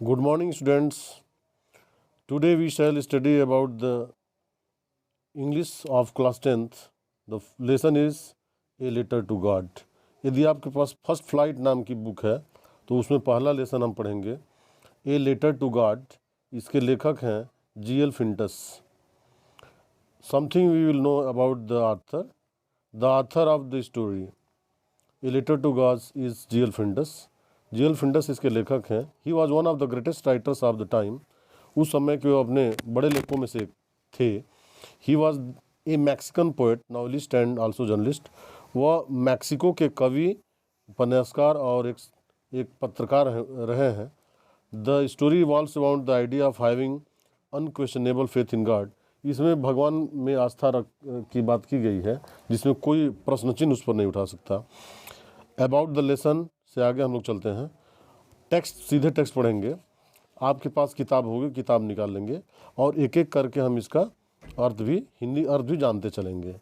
Good morning, students. Today we shall study about the English of class 10th. The lesson is A Letter to God. यदि आपके पास first flight नाम की book है तो उसमें पहला लेसन हम पढ़ेंगे ए लेटर टू गॉड. इसके लेखक हैं G L. Fuentes. Something we will know about the author of the story a letter to God is G L. Fuentes. G L. Fuentes इसके लेखक हैं. He was one of the greatest writers of the time. उस समय के वो अपने बड़े लेखकों में से थे. He was a Mexican poet, novelist and also journalist. वह मैक्सिको के कवि, उपन्यासकार और एक पत्रकार रहे हैं. The story revolves around the idea of having unquestionable faith in God. इसमें भगवान में आस्था की बात की गई है जिसमें कोई प्रश्न चिन्ह उस पर नहीं उठा सकता. अबाउट द लेसन से आगे हम लोग चलते हैं. सीधे टेक्स्ट पढ़ेंगे. आपके पास किताब होगी, किताब निकाल लेंगे और एक एक करके हम इसका हिंदी अर्थ भी जानते चलेंगे.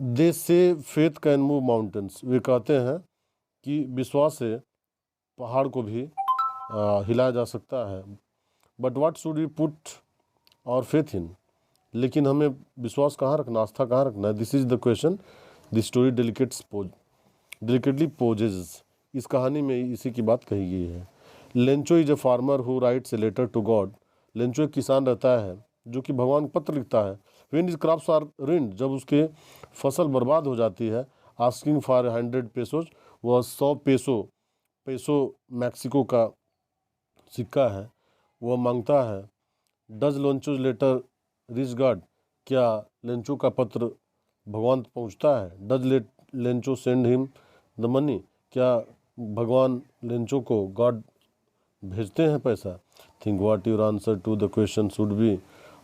दे से फेथ कैन मूव माउंटेन्स. वे कहते हैं कि विश्वास से पहाड़ को भी हिलाया जा सकता है. But what should we put our faith in. लेकिन हमें विश्वास कहाँ रखना, आस्था कहाँ रखना है. This is the question the story delicately poses. इस कहानी में इसी की बात कही गई है. Lencho is a farmer who writes a letter to God. Lencho एक किसान रहता है जो कि भगवान को पत्र लिखता है. When his crops are ruined. जब उसके फसल बर्बाद हो जाती है. Asking for 100 pesos. वह 100 पेसो मैक्सिको का सिक्का है, वह मांगता है. Does Lencho's letter reach God. क्या लेंचो का पत्र भगवान तक पहुँचता है. Does Lencho send him the money. क्या भगवान लेंचो को गॉड भेजते हैं पैसा. Think what your answer to the question should be.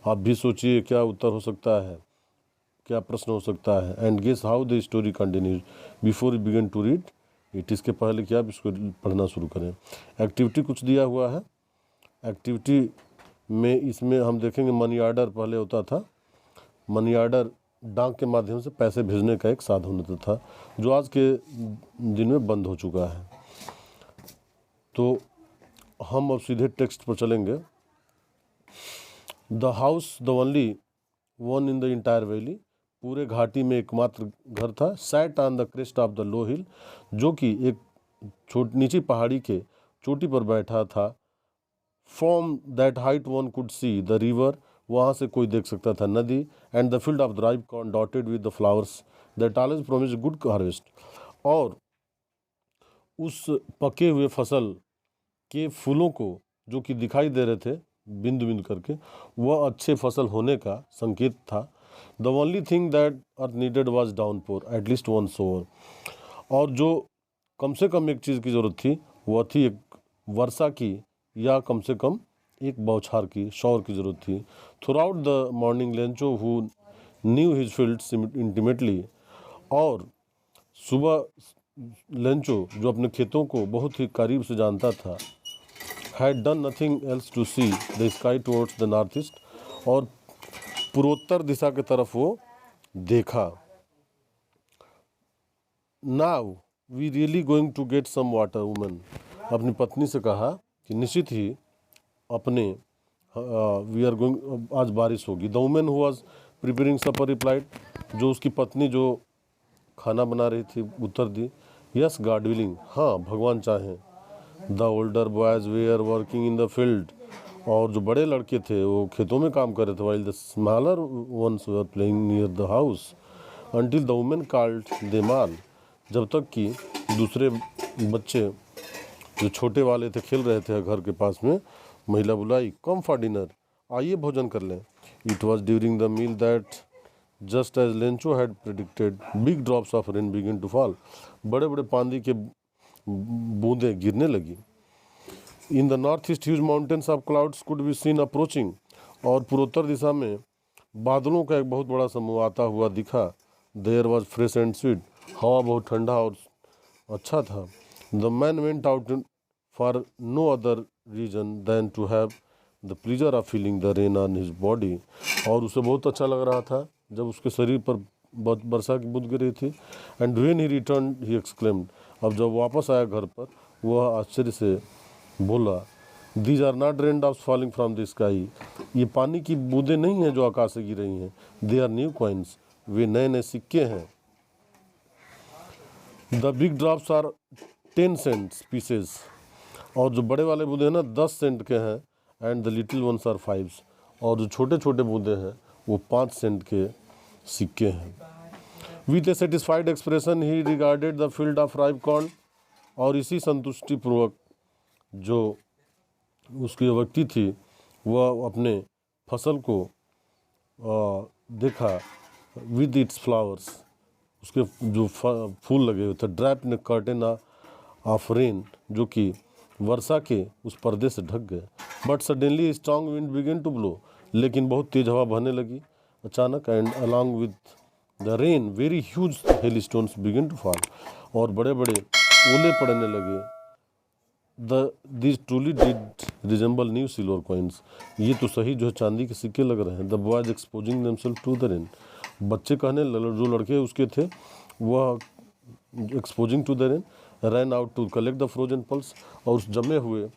आप भी सोचिए क्या उत्तर हो सकता है, क्या प्रश्न हो सकता है. And guess how the story continues before you begin to read it. इसके पहले कि आप इसको पढ़ना शुरू करें. एक्टिविटी कुछ दिया हुआ है. एक्टिविटी में इसमें हम देखेंगे मनी ऑर्डर पहले होता था. मनी ऑर्डर डाक के माध्यम से पैसे भेजने का एक साधन होता था जो आज के दिन में बंद हो चुका है. तो हम अब सीधे टेक्स्ट पर चलेंगे. The house the only one in the entire valley. पूरे घाटी में एकमात्र घर था. Sat on the crest of the low hill. जो कि एक नीची पहाड़ी के चोटी पर बैठा था. From that height one could see the river. वहाँ से कोई देख सकता था नदी. And the field of the ripe corn dotted with the flowers that always promise good harvest. और उस पके हुए फसल के फूलों को जो कि दिखाई दे रहे थे बिंदु बिंदु करके, वह अच्छे फसल होने का संकेत था. The only thing that earth needed was downpour at least one shower. और जो कम से कम एक चीज़ की ज़रूरत थी वह थी एक वर्षा की, या कम से कम एक बौछार की, शॉवर की ज़रूरत थी. Through out the morning Lencho who knew his fields intimately. और सुबह लेंचो जो अपने खेतों को बहुत ही करीब से जानता था, had done nothing else to see the sky towards the northeast. और पूर्वोत्तर दिशा की तरफ वो देखा. Now we really going to get some water woman. अपनी पत्नी से कहा कि निश्चित ही अपने we are going आज बारिश होगी. The woman who was preparing supper replied. जो उसकी पत्नी जो खाना बना रही थी उत्तर दी, yes God willing. हाँ भगवान चाहें. The older boys were working in the field. और जो बड़े लड़के थे वो खेतों में काम कर रहे थे. While the smaller ones were playing near the house until the women called them all. जब तक कि दूसरे बच्चे जो छोटे वाले थे खेल रहे थे घर के पास में, महिला बुलाई. Come for dinner. आइए भोजन कर लें. It was during the meal that just as Lencho had predicted big drops of rain begin to fall. बड़े बड़े पानी के बूंदें गिरने लगी. In the north east huge mountains of clouds could be seen approaching. और पूर्वोत्तर दिशा में बादलों का एक बहुत बड़ा समूह आता हुआ दिखा. There was fresh and sweet. हवा बहुत ठंडा और अच्छा था. The man went out for no other reason than to have the pleasure of feeling the rain on his body. और उसे बहुत अच्छा लग रहा था जब उसके शरीर पर वर्षा की बूंद गिरी थी. And when he return he exclaimed. अब जब वापस आया घर पर वह आश्चर्य से बोला, these are not rain drops falling from the sky, ये पानी की बूंदें नहीं हैं जो आकाश से गिर रही हैं, दे आर न्यू कॉइन्स, वे नए नए सिक्के हैं। The big drops are 10 cents pieces, और जो बड़े वाले बूंदे हैं ना 10 सेंट के हैं, and the little ones are 5, और जो छोटे छोटे बूंदे हैं वो 5 सेंट के सिक्के हैं। With A satisfied expression he regarded the field of ripe corn, और इसी संतुष्टिपूर्वक जो उसकी व्यक्ति थी वह अपने फसल को देखा। विद इट्स फ्लावर्स, उसके जो फूल लगे हुए थे, draped in curtain of rain, जो कि वर्षा के उस पर्दे से ढक गए। But suddenly strong wind begin to blow, लेकिन बहुत तेज हवा बहने लगी अचानक, and along with the rain very huge hail stones begin to fall, और बड़े बड़े ओले पड़ने लगे। This truly did resemble new silver coins, ये तो सही जो है चांदी के सिक्के लग रहे हैं। The boys exposing themselves to the rain, बच्चे कहने जो लड़के उसके थे वह exposing to the rain, ran out to collect the frozen pearls, और उस जमे हुए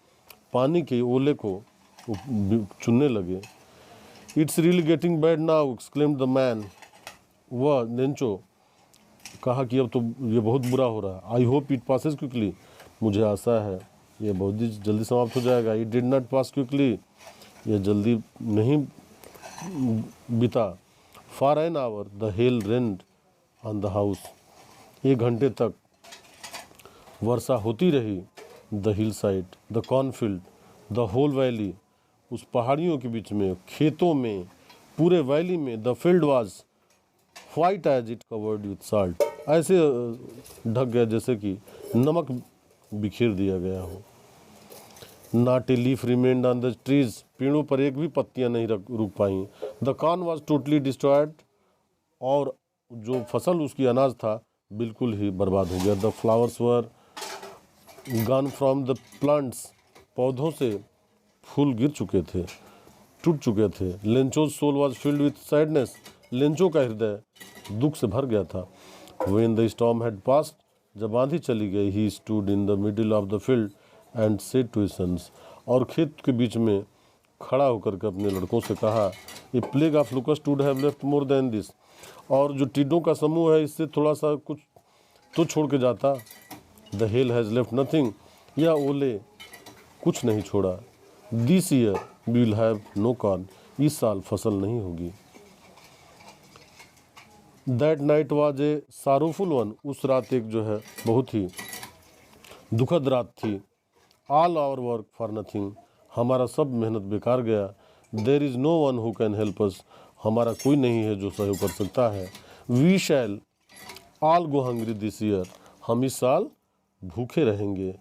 पानी के ओले को चुनने लगे। It's really getting bad now exclaimed the man, वह लेंचो कहा कि अब तो ये बहुत बुरा हो रहा है। I hope it passes quickly, मुझे आशा है ये बहुत ही जल्दी समाप्त हो जाएगा। It did not pass quickly, ये जल्दी नहीं बीता। For an hour the hail rained on the house, 1 घंटे तक वर्षा होती रही। The hillside, the cornfield, the whole valley, उस पहाड़ियों के बीच में, खेतों में, पूरे वैली में। The field was white as it covered with salt, ऐसे ढक गया जैसे कि नमक बिखेर दिया गया हो। Not a leaf remained on the trees, पेड़ों पर एक भी पत्तियां नहीं रुक पाई। The corn was totally destroyed, और जो फसल उसकी अनाज था बिल्कुल ही बर्बाद हो गया। The flowers were gone from the plants, पौधों से फूल गिर चुके थे, टूट चुके थे। Lencho's soul was filled with sadness, Lencho का हृदय दुख से भर गया था। When the storm had passed, जब आंधी चली गई, he stood in the middle of the field and said to his sons, और खेत के बीच में खड़ा होकर के अपने लड़कों से कहा, a plague of locust would have left more than this, और जो टिड्डों का समूह है इससे थोड़ा सा कुछ तो छोड़ के जाता। The hail has left nothing, या ओले कुछ नहीं छोड़ा। This year we will have no corn, इस साल फसल नहीं होगी। That night was a sorrowful one, उस रात एक जो है बहुत ही दुखद रात थी। All our work for nothing, हमारा सब मेहनत बेकार गया। There is no one who can help us, हमारा कोई नहीं है जो सहयोग कर सकता है। We shall all go hungry this year, हम इस साल भूखे रहेंगे।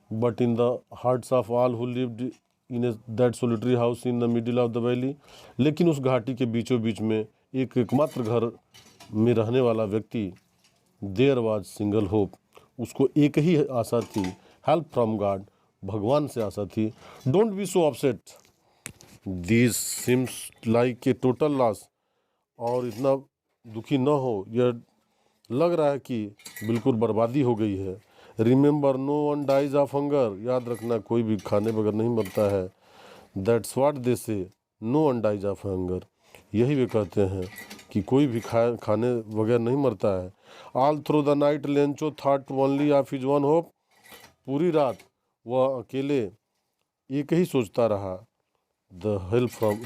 But in the hearts of all who lived in that solitary house in the middle of the valley, लेकिन उस घाटी के बीचों बीच में एक एकमात्र घर में रहने वाला व्यक्ति, देयर वाज सिंगल होप, उसको एक ही आशा थी, हेल्प फ्रॉम गॉड, भगवान से आशा थी। Don't be so upset, this seems like a total loss, और इतना दुखी न हो, यह लग रहा है कि बिल्कुल बर्बादी हो गई है। Remember no one dies of hunger, याद रखना कोई भी खाने बगैर नहीं मरता है। That's what they say, no one dies of hunger, यही वे कहते हैं कि कोई भी खाने बगैर नहीं मरता है। All through the night Lencho thought only of his one hope, पूरी रात वह अकेले एक ही सोचता रहा, द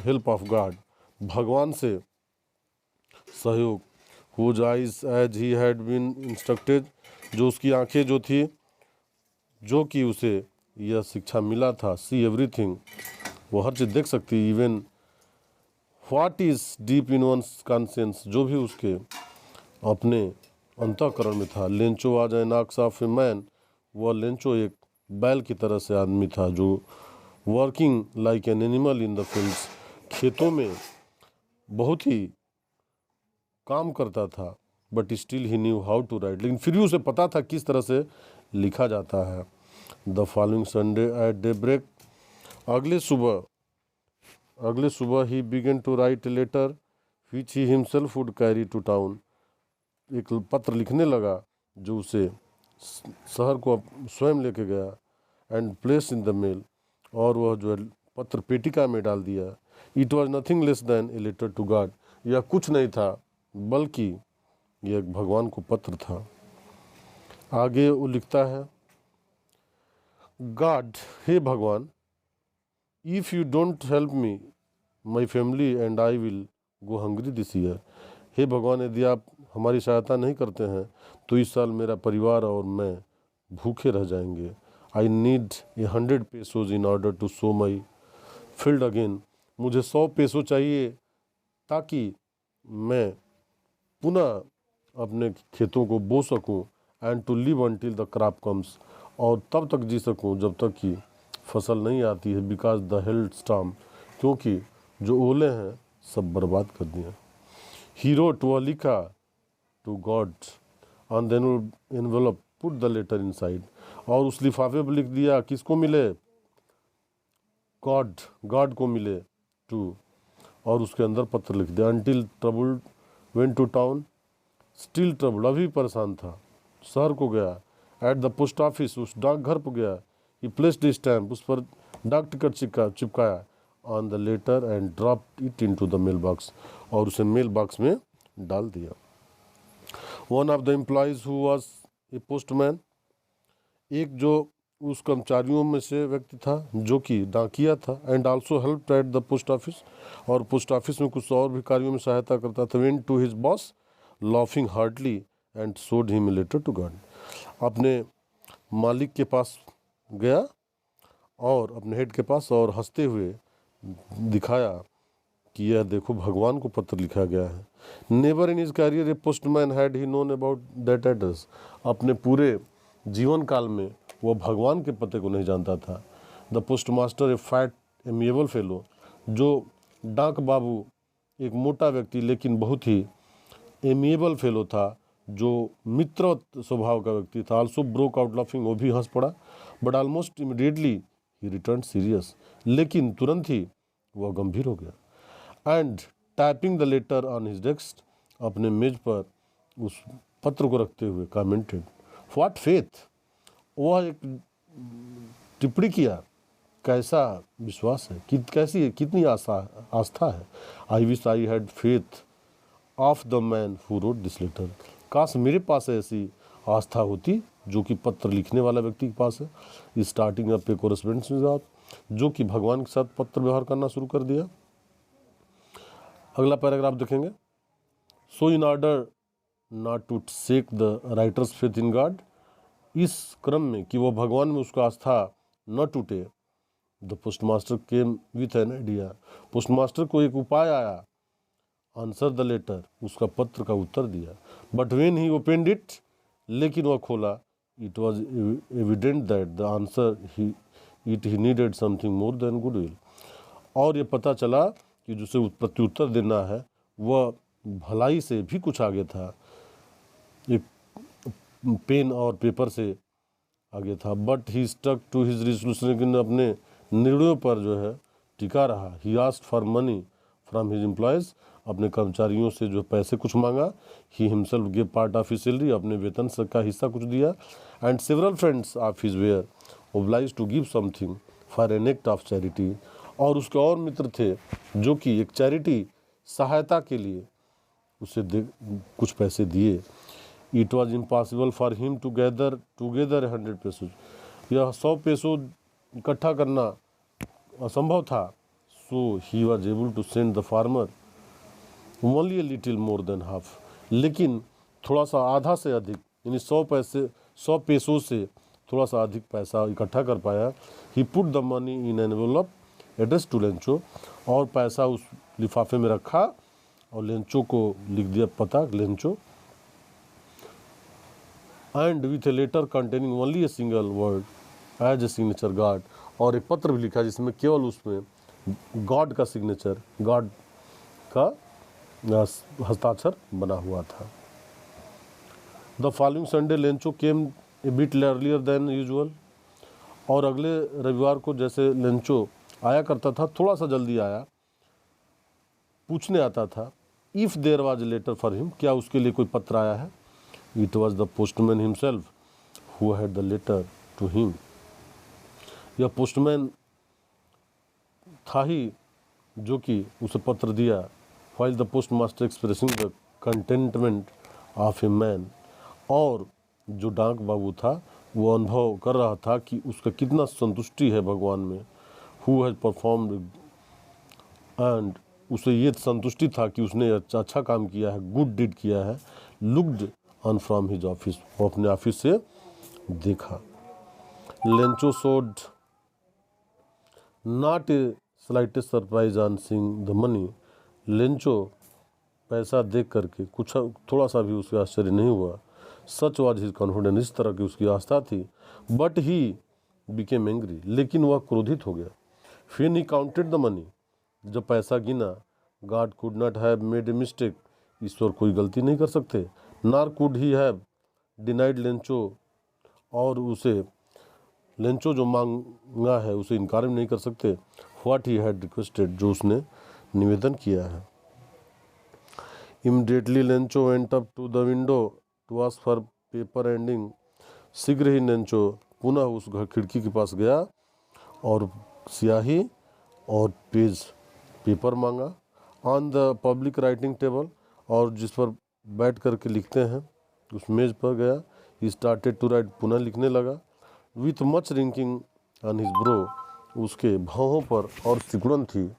हेल्प ऑफ गॉड, भगवान से सहयोग। Whose eyes as he had been instructed, जो उसकी आंखें जो थी, जो कि उसे यह शिक्षा मिला था, सी एवरीथिंग, वो हर चीज़ देख सकती, even what is deep in one's conscience, जो भी उसके अपने अंतःकरण में था। लेंचो आज an ox of a man, वह लेंचो एक बैल की तरह से आदमी था जो working like an animal in the fields, खेतों में बहुत ही काम करता था। But still he knew how to write, लेकिन फिर भी उसे पता था किस तरह से लिखा जाता है। The following Sunday at daybreak, अगले सुबह he began to write a letter which he himself would carry to town, एक पत्र लिखने लगा जो उसे शहर को स्वयं लेके गया and place in the mail, और वह जो है पत्र पेटिका में डाल दिया। It was nothing less than a letter to God, यह कुछ नहीं था बल्कि यह एक भगवान को पत्र था। आगे वो लिखता है, गॉड, हे भगवान, if you don't help me my family and I will go hungry this year. हे भगवान, यदि आप हमारी सहायता नहीं करते हैं तो इस साल मेरा परिवार और मैं भूखे रह जाएंगे। I need 100 pesos in order to sow my field again. मुझे 100 पेसो चाहिए ताकि मैं पुनः अपने खेतों को बो सकूं, and to live until the crop comes, और तब तक जी सकूं जब तक कि फसल नहीं आती है। बिकॉज द हेल्ड स्टॉर्म, क्योंकि जो ओले हैं सब बर्बाद कर दिए। ही रोट, वह लिखा, to God on the envelope put the letter inside, और उस लिफाफे पर लिख दिया, किसको मिले? गॉड को मिले, टू, और उसके अंदर पत्र लिख दिया। Until troubled went to town, still troubled, अभी परेशान था, शहर को गया। एट द पोस्ट ऑफिस, उस डाकघर पर गया। ही प्लेस्ड स्टैम्प, उस पर डाक टिकट चिपकाया on the letter and drop it into the mail box, और उसे मेल बॉक्स में डाल दिया। One of the employees who was a postman, एक जो उस कर्मचारियों में से व्यक्ति था जो कि डाकिया था, and also help at the post office, और पोस्ट ऑफिस में कुछ और भी कार्यों में सहायता करता था। Went to his boss laughing heartily and showed him a letter to God, अपने मालिक के पास गया और अपने हेड के पास, और हंसते हुए दिखाया कि यह देखो भगवान को पत्र लिखा गया है। Never in his career a postman had he known about that address, अपने पूरे जीवन काल में वह भगवान के पते को नहीं जानता था। The post master A fat amiable fellow, जो डाक बाबू एक मोटा व्यक्ति लेकिन बहुत ही एमिएबल फेलो था, जो मित्र स्वभाव का व्यक्ति था। आल्सो ब्रोक आउट लाफिंग, वो भी हंस पड़ा। But almost immediately he return serious, लेकिन तुरंत ही वह गंभीर हो गया। And typing the later on his desk, अपने मेज पर उस पत्र को रखते हुए कमेंटेड, व्हाट फेथ, वह एक टिप्पणी किया, कैसा विश्वास है, कैसी कितनी आस्था है। I wish I had faith of the man who wrote this letter, काश मेरे पास ऐसी आस्था होती जो कि पत्र लिखने वाला व्यक्ति के पास है। Starting up A correspondence with God, जो कि भगवान के साथ पत्र व्यवहार करना शुरू कर दिया। अगला पैराग्राफ देखेंगे। So in order not to shake the writer's faith in God, इस क्रम में कि वो भगवान में उसका आस्था न टूटे, the postmaster came with an idea, postmaster को एक उपाय आया। आंसर द लेटर, उसका पत्र का उत्तर दिया। But when he opened it, लेकिन वह खोला, it was evident that the answer he needed something more than goodwill, और ये पता चला कि जिसे प्रत्युत्तर देना है वह भलाई से भी कुछ आगे था, एक पेन और पेपर से आगे था। But he stuck to his resolution, लेकिन अपने निर्णयों पर जो है टिका रहा। He asked for money from his employees, अपने कर्मचारियों से जो पैसे कुछ मांगा। He himself give part of his salary, अपने वेतन से का हिस्सा कुछ दिया। And several friends of his were obliged to give something for an act of charity, और उसके और मित्र थे जो कि एक चैरिटी सहायता के लिए उसे कुछ पैसे दिए। It was impossible for him to gather 100 pesos, यह 100 पेसो इकट्ठा करना असंभव था। So he was able to send the farmer only a little more than half, लेकिन थोड़ा सा आधा से अधिक, यानी 100 पेसो से थोड़ा सा अधिक पैसा इकट्ठा कर पाया। He put the money in an envelope address to Lencho, और पैसा उस लिफाफे में रखा और लेंचो को लिख दिया पता, Lencho. And with a letter containing only a single word as a signature God, और एक पत्र भी लिखा जिसमें केवल उसमें गॉड का सिग्नेचर, गॉड का हस्ताक्षर बना हुआ था। The following Sunday Lencho came A bit earlier than usual, और अगले रविवार को जैसे लेंचो आया करता था, थोड़ा सा जल्दी आया, पूछने आता था if there was a letter for him, क्या उसके लिए कोई पत्र आया है। It was the postman himself who had the letter to him. यह पोस्टमैन था ही जो कि उसे पत्र दिया. While the postmaster expressing the contentment of a man, और जो डाक बाबू था वो अनुभव कर रहा था कि उसका कितना संतुष्टि है भगवान में. Who has performed, and उसे ये संतुष्टि था कि उसने अच्छा काम किया है, गुड डीड किया है. Looked on from his office, वो अपने ऑफिस से देखा. Lencho showed not a slightest surprise on seeing the money. Lencho पैसा देख करके कुछ थोड़ा सा भी उसका आश्चर्य नहीं हुआ. सच वाज हिज कॉन्फिडेंस, इस तरह की उसकी आस्था थी. बट ही बिकेम एंग्री, लेकिन वह क्रोधित हो गया. फिर ही काउंटेड द मनी, जब पैसा गिना. God could not have made a mistake, ईश्वर कोई गलती नहीं कर सकते. Nor could he have denied Lencho, और उसे लेंचो जो मांगा है उसे इनकार भी नहीं कर सकते. व्हाट ही हैड रिक्वेस्टेड, जो उसने निवेदन किया है. Immediately Lencho went up to the window to ask for paper ending. शीघ्र ही लेंचो पुनः उस खिड़की के पास गया और स्याही और पेपर मांगा. On the public writing table, और जिस पर बैठ करके लिखते हैं उस मेज पर गया. ही स्टार्टेड टू राइट, पुनः लिखने लगा. With much wrinkling on his brow, उसके भौहों पर और सिकुड़न थी.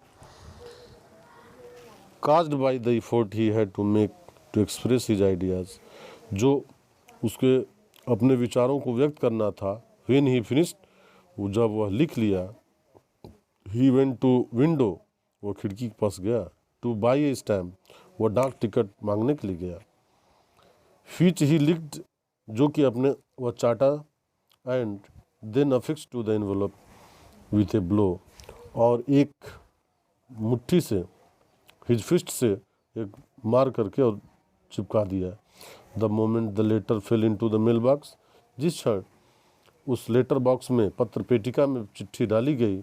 caused by the effort he had to make to express his ideas, जो उसके अपने विचारों को व्यक्त करना था. when he finished, जब वह लिख लिया. he went to window, वो खिड़की के पास गया. to buy a stamp, वह डाक टिकट मांगने के लिए गया. which he licked, जो कि अपने वह चाटा. and then affixed to the envelope with a blow, और एक मुट्ठी से, हिज फिस्ट से एक मार करके और चिपका दिया. The moment the letter fell into the mail box, जिस क्षण उस लेटर बॉक्स में, पत्र पेटिका में चिट्ठी डाली गई.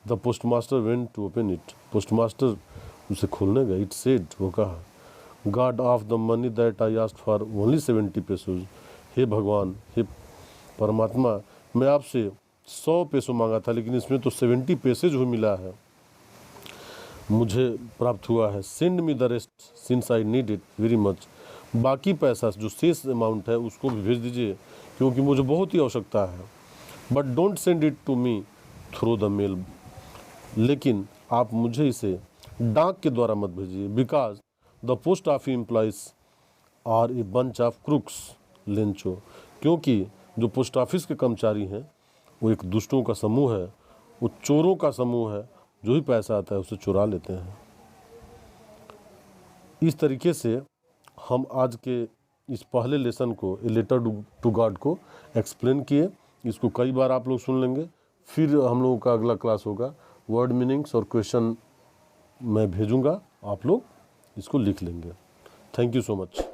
The postmaster went to open it, postmaster उसे खोलने गया. इट सेड, वो कहा, god of the money that I asked for only 70 pesos. हे भगवान, हे परमात्मा, मैं आपसे 100 पैसों मांगा था, लेकिन इसमें तो 70 पैसे जो मिला है, मुझे प्राप्त हुआ है. Send me the rest since I need it very much. बाकी पैसा जो शेष अमाउंट है उसको भी भेज दीजिए, क्योंकि मुझे बहुत ही आवश्यकता है. But don't send it to me through the mail, लेकिन आप मुझे इसे डाक के द्वारा मत भेजिए. Because the post office employees are a bunch of crooks Lencho, क्योंकि जो पोस्ट ऑफिस के कर्मचारी हैं वो एक दुष्टों का समूह है, वो चोरों का समूह है. जो ही पैसा आता है उसे चुरा लेते हैं. इस तरीके से हम आज के इस पहले लेसन को, ए लेटर टू गॉड को एक्सप्लेन किए. इसको कई बार आप लोग सुन लेंगे. फिर हम लोगों का अगला क्लास होगा वर्ड मीनिंग्स और क्वेश्चन मैं भेजूंगा, आप लोग इसको लिख लेंगे. Thank you so much.